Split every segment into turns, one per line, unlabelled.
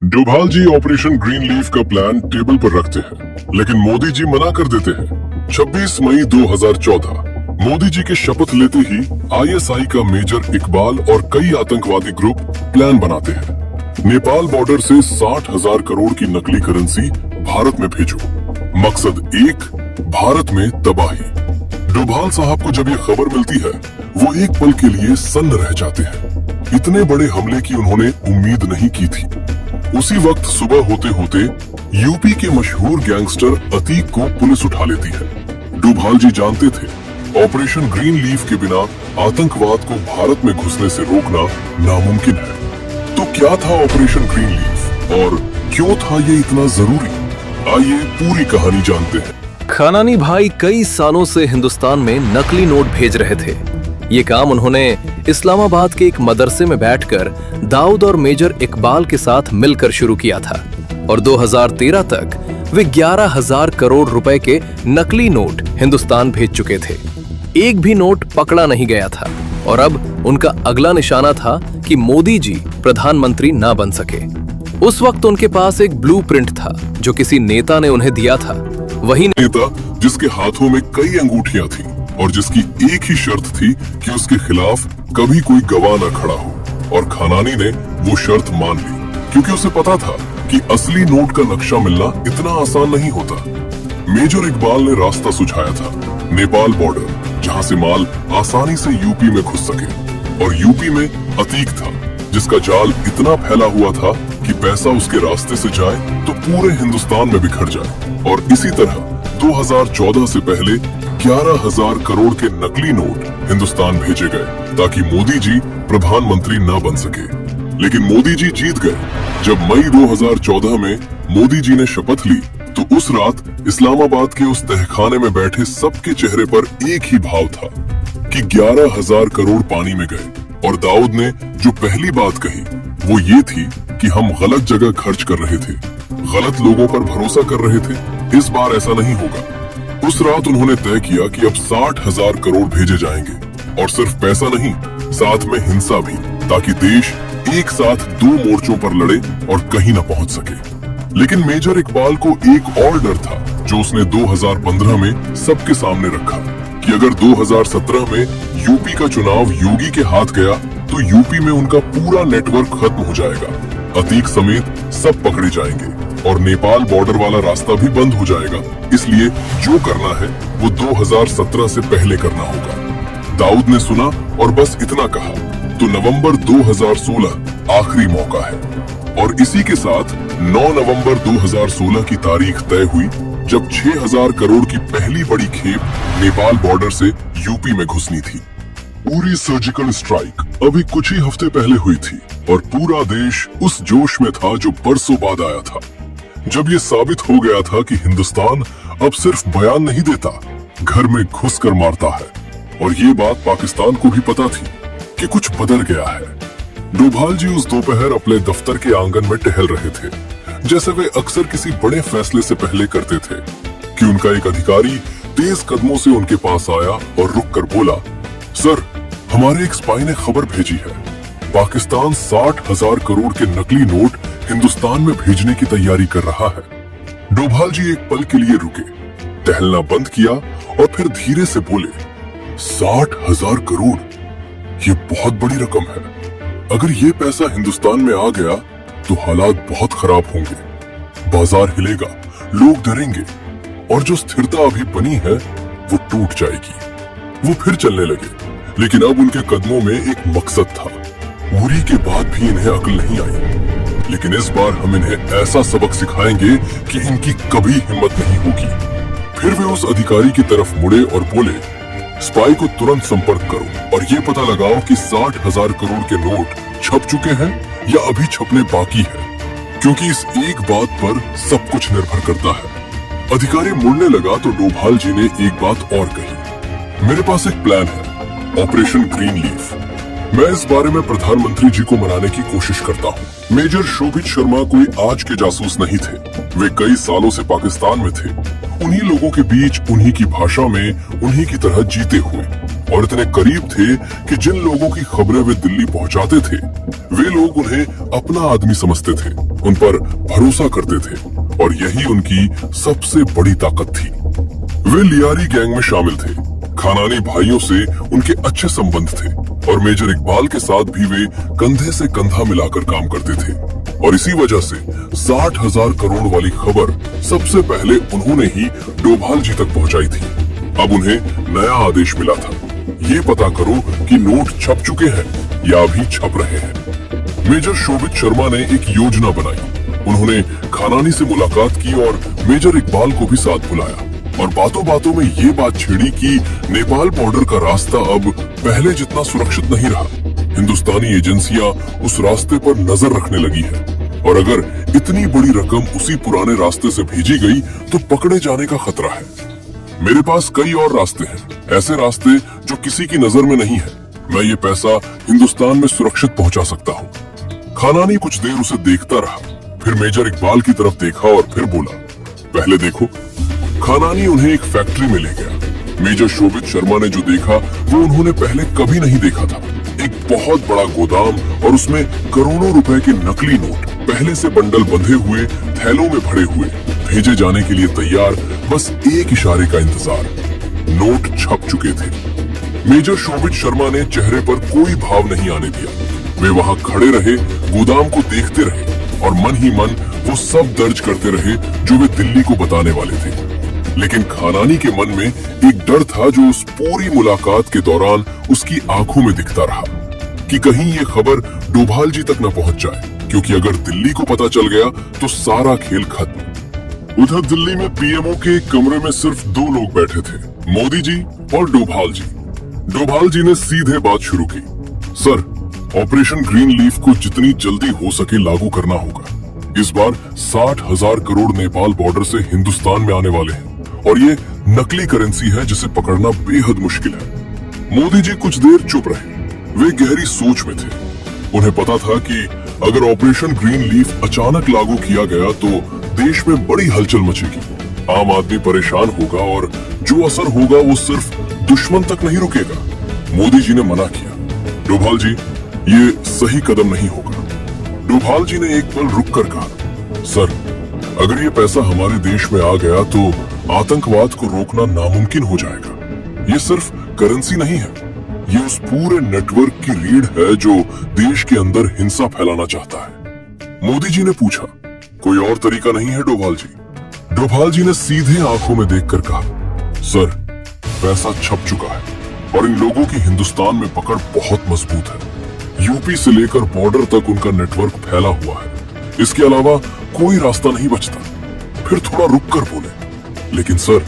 डोभाल जी operation green leaf का plan table पर रखते हैं, लेकिन मोदी जी मना कर देते हैं। 26 मई 2014 मोदी जी के शपथ लेते ही आईएसआई का मेजर इकबाल और कई आतंकवादी ग्रुप प्लान बनाते हैं। नेपाल बॉर्डर से 60,000 करोड़ की नकली करेंसी भारत में भेजो। मकसद एक, भारत में तबाही। डोभाल साहब को जब ये खबर मिलती है, वो एक पल के लिए सन्न रह जाते हैं। इतने बड़े हमले की उन्होंने उम्मीद नहीं की थी। उसी वक्त सुबह होते होते यूपी के मशहूर गैंगस्टर अतीक को पुलिस उठा लेती है। डोभाल जी जानते थे, ऑपरेशन ग्रीन लीफ के बिना आतंकवाद को भारत में घुसने से रोकना नामुमकिन है। तो क्या था ऑपरेशन ग्रीन लीफ और क्यों था ये इतना जरूरी? आइए पूरी कहानी जानते हैं।
खानानी भाई कई सालों से हिंदुस्तान में नकली नोट भेज रहे थे। ये काम उन्होंने इस्लामाबाद के एक मदरसे में बैठकर दाऊद और मेजर इकबाल के साथ मिलकर शुरू किया था और 2013 तक वे 11,000 करोड़ रुपए के नकली नोट हिंदुस्तान भेज चुके थे। एक भी नोट पकड़ा नहीं गया था और अब उनका अगला निशाना था कि मोदी जी प्रधानमंत्री ना बन सके। उस वक्त उनके पास एक ब्लूप्रिंट था जो किसी नेता ने उन्हें दिया था। वही
नेता जिसके हाथों में कई अंगूठियां थी और जिसकी एक ही शर्त थी कि उसके खिलाफ कभी कोई गवाह न खड़ा हो। और खानानी ने वो शर्त मान ली, क्योंकि उसे पता था कि असली नोट का नक्शा मिलना इतना आसान नहीं होता। मेजर इकबाल ने रास्ता सुझाया था, नेपाल बॉर्डर, जहां से माल आसानी से यूपी में घुस सके। और यूपी में अतीक था, जिसका जाल इतना फैला हुआ था कि पैसा उसके रास्ते से जाए तो पूरे हिंदुस्तान में बिखर जाए। और इसी तरह 2014 से पहले 11,000 करोड़ के नकली नोट हिंदुस्तान भेजे गए ताकि मोदी जी प्रधानमंत्री न बन सके। लेकिन मोदी जी जीत गए। जब मई 2014 में मोदी जी ने शपथ ली, तो उस रात इस्लामाबाद के उस तहखाने में बैठे सबके चेहरे पर एक ही भाव था कि 11,000 करोड़ पानी में गए। और दाऊद ने जो पहली बात कही वो ये थी कि हम गलत जगह खर्च कर रहे थे, गलत लोगों पर भरोसा कर रहे थे। इस बार ऐसा नहीं होगा। उस रात उन्होंने तय किया कि अब 60,000 करोड़ भेजे जाएंगे, और सिर्फ पैसा नहीं, साथ में हिंसा भी, ताकि देश एक साथ 2 मोर्चों पर लड़े और कहीं न पहुंच सके। लेकिन मेजर इकबाल को एक और डर था जो उसने 2015 में सबके सामने रखा कि अगर 2017 में यूपी का चुनाव योगी के हाथ गया तो यूपी में उनका पूरा नेटवर्क खत्म हो जाएगा, अतीक समेत सब पकड़े जाएंगे और नेपाल बॉर्डर वाला रास्ता भी बंद हो जाएगा। इसलिए जो करना है वो 2017 से पहले करना होगा। दाऊद ने सुना और बस इतना कहा, तो नवंबर 2016 आखिरी मौका है। और इसी के साथ 9 नवंबर 2016 की तारीख तय हुई, जब 6,000 करोड़ की पहली बड़ी खेप नेपाल बॉर्डर से यूपी में घुसनी थी। पूरी सर्जिकल स्ट्राइक अभी कुछ ही हफ्ते पहले हुई थी और पूरा देश उस जोश में था जो बरसों बाद आया था, जब ये साबित हो गया था कि हिंदुस्तान अब सिर्फ बयान नहीं देता, घर में घुसकर मारता है। और ये बात पाकिस्तान को भी पता थी कि कुछ बदल गया है। डोभाल जी उस दोपहर अपने दफ्तर के आंगन में टहल रहे थे, जैसे वे अक्सर किसी बड़े फैसले से पहले करते थे, कि उनका एक अधिकारी तेज कदमों से उनके पास आया और रुककर बोला, सर, हमारे एक स्पाई ने खबर भेजी है, पाकिस्तान 60,000 करोड़ के नकली नोट हिंदुस्तान में भेजने की तैयारी कर रहा है। डोभाल जी एक पल के लिए रुके, टहलना बंद किया और फिर धीरे से बोले, 60,000 करोड़, ये बहुत बड़ी रकम है। अगर ये पैसा हिंदुस्तान में आ गया तो हालात बहुत खराब होंगे, बाजार हिलेगा, लोग डरेंगे और जो स्थिरता अभी बनी है वो टूट जाएगी। वो फिर चलने लगे, लेकिन अब उनके कदमों में एक मकसद था। उरी के बाद भी इन्हें अक्ल नहीं आई, लेकिन इस बार हम इन्हें ऐसा सबक सिखाएंगे कि इनकी कभी हिम्मत नहीं होगी। फिर वे उस अधिकारी की तरफ मुड़े और बोले, स्पाई को तुरंत संपर्क करो और ये पता लगाओ कि 60,000 करोड़ के नोट छप चुके हैं या अभी छपने बाकी है, क्योंकि इस एक बात पर सब कुछ निर्भर करता है। अधिकारी मुड़ने लगा तो डोभाल जी ने एक बात और कही, मेरे पास एक प्लान है, ऑपरेशन ग्रीन लीफ। मैं इस बारे में प्रधानमंत्री जी को मनाने की कोशिश करता हूँ। मेजर शोभित शर्मा कोई आज के जासूस नहीं थे, वे कई सालों से पाकिस्तान में थे, उन्हीं लोगों के बीच, उन्हीं की भाषा में, उन्हीं की तरह जीते हुए, और इतने करीब थे कि जिन लोगों की खबरें वे दिल्ली पहुंचाते थे, वे लोग उन्हें अपना आदमी समझते थे। उन पर भरोसा करते थे और यही उनकी सबसे बड़ी ताकत थी। वे लियारी गैंग में शामिल थे। खानानी भाइयों से उनके अच्छे संबंध थे और मेजर इकबाल के साथ भी वे कंधे से कंधा मिलाकर काम करते थे और इसी वजह से 60,000 करोड़ वाली खबर सबसे पहले उन्होंने ही डोभाल जी तक पहुंचाई थी। अब उन्हें नया आदेश मिला था, ये पता करो कि नोट छप चुके हैं या अभी छप रहे हैं। मेजर शोभित शर्मा ने एक योजना बनाई। उन्होंने खानानी से मुलाकात की और मेजर इकबाल को भी साथ बुलाया और बातों बातों में ये बात छेड़ी कि नेपाल बॉर्डर का रास्ता अब पहले जितना सुरक्षित नहीं रहा। हिंदुस्तानी एजेंसियां उस रास्ते पर नजर रखने लगी है और अगर इतनी बड़ी रकम उसी पुराने रास्ते से भेजी गई तो पकड़े जाने का खतरा है। मेरे पास कई और रास्ते हैं, ऐसे रास्ते जो किसी की नजर में नहीं है। मैं ये पैसा हिंदुस्तान में सुरक्षित पहुंचा सकता हूँ। खानानी कुछ देर उसे देखता रहा, फिर मेजर इकबाल की तरफ देखा और फिर बोला, पहले देखो। खानानी उन्हें एक फैक्ट्री में ले गया। मेजर शोभित शर्मा ने जो देखा वो उन्होंने पहले कभी नहीं देखा था। एक बहुत बड़ा गोदाम और उसमें करोड़ों रुपए के नकली नोट पहले से बंडल बंधे हुए थैलों में भरे हुए, भेजे जाने के लिए तैयार, बस एक इशारे का इंतजार। नोट छप चुके थे। मेजर शोभित शर्मा ने चेहरे पर कोई भाव नहीं आने दिया। वे वहां खड़े रहे, गोदाम को देखते रहे और मन ही मन वो सब दर्ज करते रहे जो वे दिल्ली को बताने वाले थे। लेकिन खानानी के मन में एक डर था जो उस पूरी मुलाकात के दौरान उसकी आंखों में दिखता रहा कि कहीं ये खबर डोभाल जी तक न पहुंच जाए, क्योंकि अगर दिल्ली को पता चल गया तो सारा खेल खत्म। उधर दिल्ली में पीएमओ के एक कमरे में सिर्फ 2 लोग बैठे थे, मोदी जी और डोभाल जी। डोभाल जी ने सीधे बात शुरू की, सर, ऑपरेशन ग्रीन लीफ को जितनी जल्दी हो सके लागू करना होगा। इस बार 60,000 करोड़ नेपाल बॉर्डर से हिंदुस्तान में आने वाले हैं और ये नकली करेंसी है जिसे पकड़ना बेहद मुश्किल है। मोदी जी कुछ देर चुप रहे। वे गहरी सोच में थे। उन्हें पता था कि अगर ऑपरेशन ग्रीन लीफ अचानक लागू किया गया तो देश में बड़ी हलचल मचेगी, आम आदमी परेशान होगा और जो असर होगा वो सिर्फ दुश्मन तक नहीं रुकेगा। मोदी जी ने मना किया, डोभाल जी, ये सही कदम नहीं होगा। डोभाल जी ने एक पल रुक कर कहा, सर, अगर ये पैसा हमारे देश में आ गया तो आतंकवाद को रोकना नामुमकिन हो जाएगा। ये सिर्फ करेंसी नहीं है, ये उस पूरे नेटवर्क की रीढ़ है जो देश के अंदर हिंसा फैलाना चाहता है। मोदी जी ने पूछा, कोई और तरीका नहीं है डोभाल जी? डोभाल जी ने सीधे आंखों में देखकर कहा, सर, पैसा छप चुका है और इन लोगों की हिंदुस्तान में पकड़ बहुत मजबूत है। यूपी से लेकर बॉर्डर तक उनका नेटवर्क फैला हुआ है। इसके अलावा कोई रास्ता नहीं बचता। फिर थोड़ा रुक कर बोले, लेकिन सर,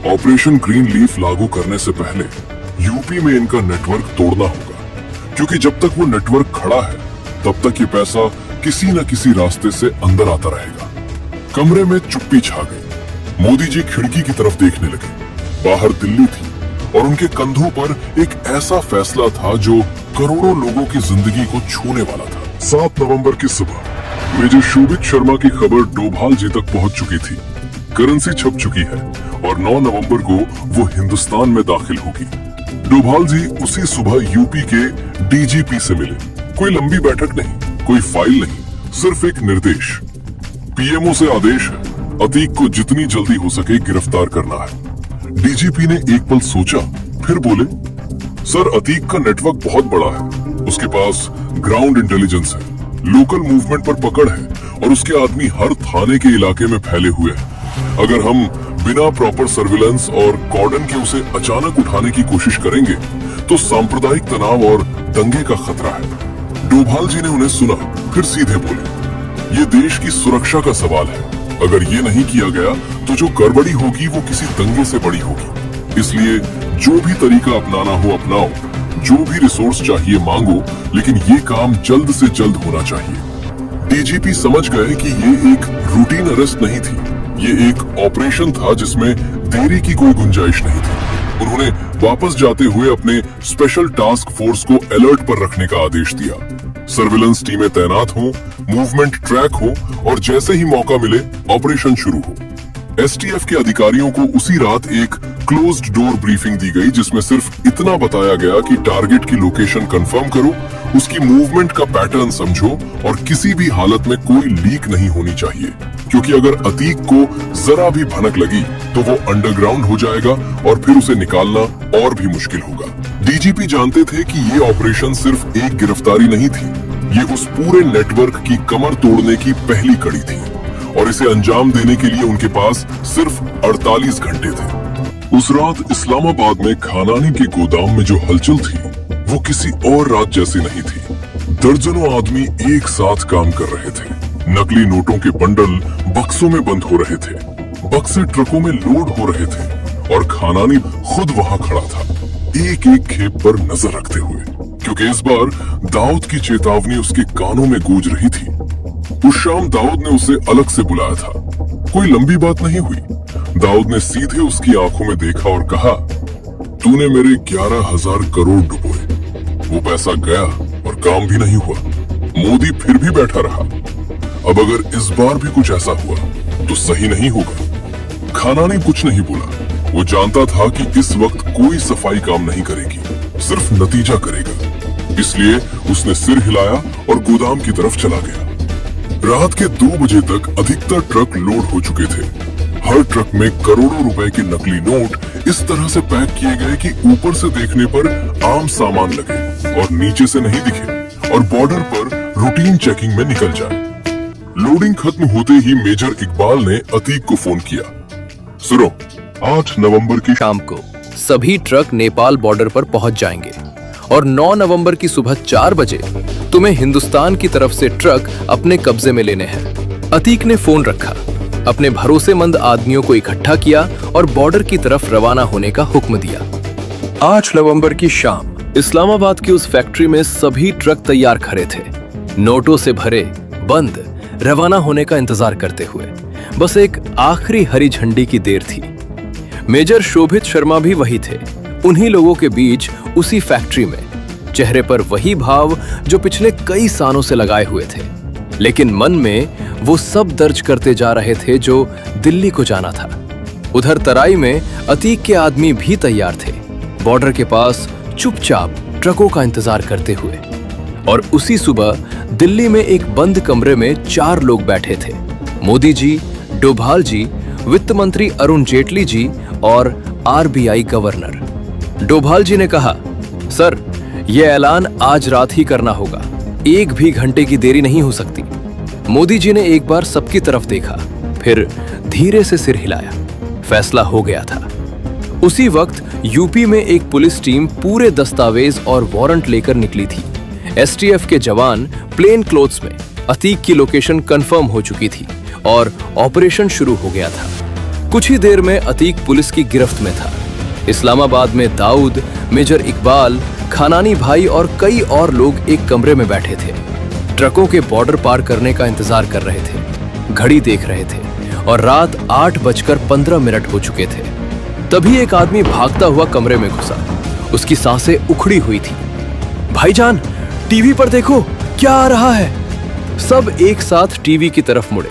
ऑपरेशन ग्रीन लीफ लागू करने से पहले यूपी में इनका नेटवर्क तोड़ना होगा, क्योंकि जब तक वो नेटवर्क खड़ा है तब तक ये पैसा किसी न किसी रास्ते से अंदर आता रहेगा। कमरे में चुप्पी छा गई। मोदी जी खिड़की की तरफ देखने लगे। बाहर दिल्ली थी और उनके कंधों पर एक ऐसा फैसला था जो करोड़ों लोगों की जिंदगी को छूने वाला था। 7 नवंबर की सुबह मेजर शोभित शर्मा की खबर डोभाल जी तक पहुंच चुकी थी। करेंसी छप चुकी है और 9 नवंबर को वो हिंदुस्तान में दाखिल होगी। डोभाल जी उसी सुबह यूपी के डीजीपी से मिले। कोई लंबी बैठक नहीं, कोई फाइल नहीं, सिर्फ एक निर्देश। पीएमओ से आदेश है, अतीक को जितनी जल्दी हो सके गिरफ्तार करना है। डीजीपी ने एक पल सोचा, फिर बोले, सर, अतीक का नेटवर्क बहुत बड़ा है। उसके पास ग्राउंड इंटेलिजेंस है, लोकल मूवमेंट पर पकड़ है और उसके आदमी हर थाने के इलाके में फैले हुए हैं। अगर हम बिना प्रॉपर सर्विलेंस और कॉर्डन के उसे अचानक उठाने की कोशिश करेंगे तो सांप्रदायिक तनाव और दंगे का खतरा है। डोभाल जी ने उन्हें सुना, फिर सीधे बोले, ये देश की सुरक्षा का सवाल है। अगर ये नहीं किया गया तो जो गड़बड़ी होगी वो किसी दंगे से बड़ी होगी। इसलिए जो भी तरीका अपनाना हो अपनाओ, जो भी रिसोर्स चाहिए मांगो, लेकिन ये काम जल्द से जल्द होना चाहिए। डीजीपी समझ गए कि ये एक रूटीन अरेस्ट नहीं थी, ये एक ऑपरेशन था जिसमें देरी की कोई गुंजाइश नहीं थी। उन्होंने वापस जाते हुए अपने स्पेशल टास्क फोर्स को अलर्ट पर रखने का आदेश दिया। सर्विलेंस टीमें तैनात हों, मूवमेंट ट्रैक हो और जैसे ही मौका मिले ऑपरेशन शुरू हो। एसटीएफ के अधिकारियों को उसी रात एक क्लोज्ड डोर ब्रीफिंग दी गई, जिसमें सिर्फ इतना बताया गया कि टारगेट की लोकेशन कंफर्म करो, उसकी मूवमेंट का पैटर्न समझो और किसी भी हालत में कोई लीक नहीं होनी चाहिए, क्योंकि अगर अतीक को जरा भी भनक लगी तो वो अंडरग्राउंड हो जाएगा और फिर उसे निकालना और भी मुश्किल होगा। डीजीपी जानते थे कि ये ऑपरेशन सिर्फ एक गिरफ्तारी नहीं थी, ये उस पूरे नेटवर्क की कमर तोड़ने की पहली कड़ी थी और इसे अंजाम देने के लिए उनके पास सिर्फ 48 घंटे थे। उस रात इस्लामाबाद में खानानी के गोदाम में जो हलचल थी वो किसी और रात जैसी नहीं थी। दर्जनों आदमी एक साथ काम कर रहे थे। नकली नोटों के बंडल बक्सों में बंद हो रहे थे, बक्से ट्रकों में लोड हो रहे थे और खानानी खुद वहां खड़ा था, एक एक खेप पर नजर रखते हुए, क्योंकि इस बार दाऊद की चेतावनी उसके कानों में गूंज रही थी। उस शाम दाऊद ने उसे अलग से बुलाया था। कोई लंबी बात नहीं हुई। दाऊद ने सीधे उसकी आंखों में देखा और कहा, तूने मेरे 11,000 करोड़ डुबोए, वो पैसा गया और काम भी नहीं हुआ। मोदी फिर भी बैठा रहा। अब अगर इस बार भी कुछ ऐसा हुआ तो सही नहीं होगा। खानानी कुछ नहीं बोला। वो जानता था कि इस वक्त कोई सफाई काम नहीं करेगी, सिर्फ नतीजा करेगा। इसलिए उसने सिर हिलाया और गोदाम की तरफ चला गया। रात के 2 बजे तक अधिकतर ट्रक लोड हो चुके थे। हर ट्रक में करोड़ों रुपए के नकली नोट इस तरह से पैक किए गए कि ऊपर से देखने पर आम सामान लगे और नीचे से नहीं दिखे और बॉर्डर पर रूटीन चेकिंग में निकल जाए। लोडिंग खत्म होते ही मेजर इकबाल ने अतीक को फोन किया। सुनो, 8 नवंबर की
शाम को सभी ट्रक नेपाल बॉर्डर पर पहुंच जाएंगे और 9 नवंबर की सुबह 4 बजे तुम्हें हिंदुस्तान की तरफ से ट्रक अपने कब्जे में लेने हैं। अतीक ने फोन रखा, अपने भरोसेमंद आदमियों को इकट्ठा किया और बॉर्डर की तरफ रवाना होने का हुक्म दिया। 8 नवंबर की शाम इस्लामाबाद की उस फैक्ट्री में सभी ट्रक तैयार खड़े थे, नोटों से भरे, बंद, रवाना होने का इंतजार करते हुए। बस एक आखिरी हरी झंडी की देर थी। मेजर शोभित शर्मा भी वही थे, उन्हीं लोगों के बीच उसी फैक्ट्री में, चेहरे पर वही भाव जो पिछले कई सालों से लगाए हुए थे, लेकिन मन में वो सब दर्ज करते जा रहे थे जो दिल्ली को जाना था। उधर तराई में अतीक के आदमी भी तैयार थे, बॉर्डर के पास चुपचाप ट्रकों का इंतजार करते हुए। और उसी सुबह दिल्ली में एक बंद कमरे में 4 लोग बैठे थे, मोदी जी, डोभाल जी, वित्त मंत्री अरुण जेटली जी और आरबीआई गवर्नर। डोभाल जी ने कहा, सर, यह ऐलान आज रात ही करना होगा, 1 भी घंटे की देरी नहीं हो सकती। मोदी जी ने एक बार सबकी तरफ देखा, फिर धीरे से सिर हिलाया। फैसला हो गया था। उसी वक्त यूपी में एक पुलिस टीम पूरे दस्तावेज और वारंट लेकर निकली थी। एसटीएफ के जवान प्लेन क्लोथ्स में, अतीक की लोकेशन कंफर्म हो चुकी थी और ऑपरेशन शुरू हो गया था। कुछ ही देर में अतीक पुलिस की गिरफ्त में था। इस्लामाबाद में दाऊद, मेजर इकबाल, खानानी भाई और कई और लोग एक कमरे में बैठे थे, ट्रकों के बॉर्डर पार करने का इंतजार कर रहे थे, घड़ी देख रहे थे और रात 8:15 हो चुके थे। तभी एक आदमी भागता हुआ कमरे में घुसा। उसकी सांसें उखड़ी हुई थी। भाईजान, टीवी पर देखो, क्या आ रहा है। सब एक साथ टीवी की तरफ मुड़े।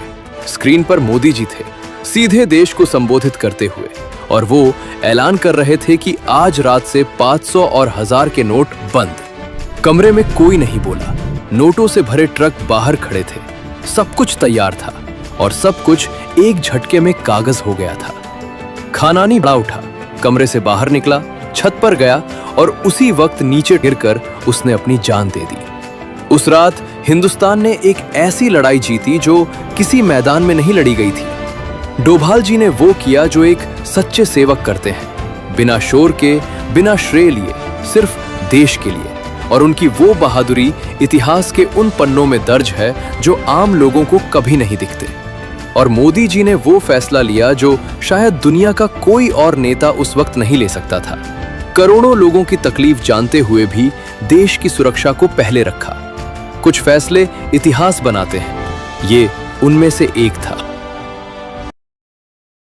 स्क्रीन पर मोदी जी थे, सीधे देश को संबोधित करते हुए, और वो ऐलान कर रहे थे कि आज रात से 500 और 1000 के नोट बंद। कमरे में कोई नहीं बोला। नोटों से भरे ट्रक बाहर खड़े थे। सब कुछ तैयार था और सब कुछ एक झटके में कागज हो गया था। खानानी बड़ा उठा, कमरे से बाहर निकला, छत पर गया और उसी वक्त नीचे गिरकर उसने अपनी जान दे दी। उस रात हिंदुस्तान ने एक ऐसी लड़ाई जीती जो किसी मैदान में नहीं लड़ी गई थी। डोभाल जी ने वो किया जो एक सच्चे सेवक करते हैं, बिना शोर के, बिना श्रेय लिए, सिर्फ देश के लिए। और उनकी वो बहादुरी इतिहास के उन पन्नों में दर्ज है जो आम लोगों को कभी नहीं दिखते। और मोदी जी ने वो फैसला लिया जो शायद दुनिया का कोई और नेता उस वक्त नहीं ले सकता था। करोड़ों लोगों की तकलीफ जानते हुए भी देश की सुरक्षा को पहले रखा। कुछ फैसले इतिहास बनाते हैं, ये उनमें से एक था।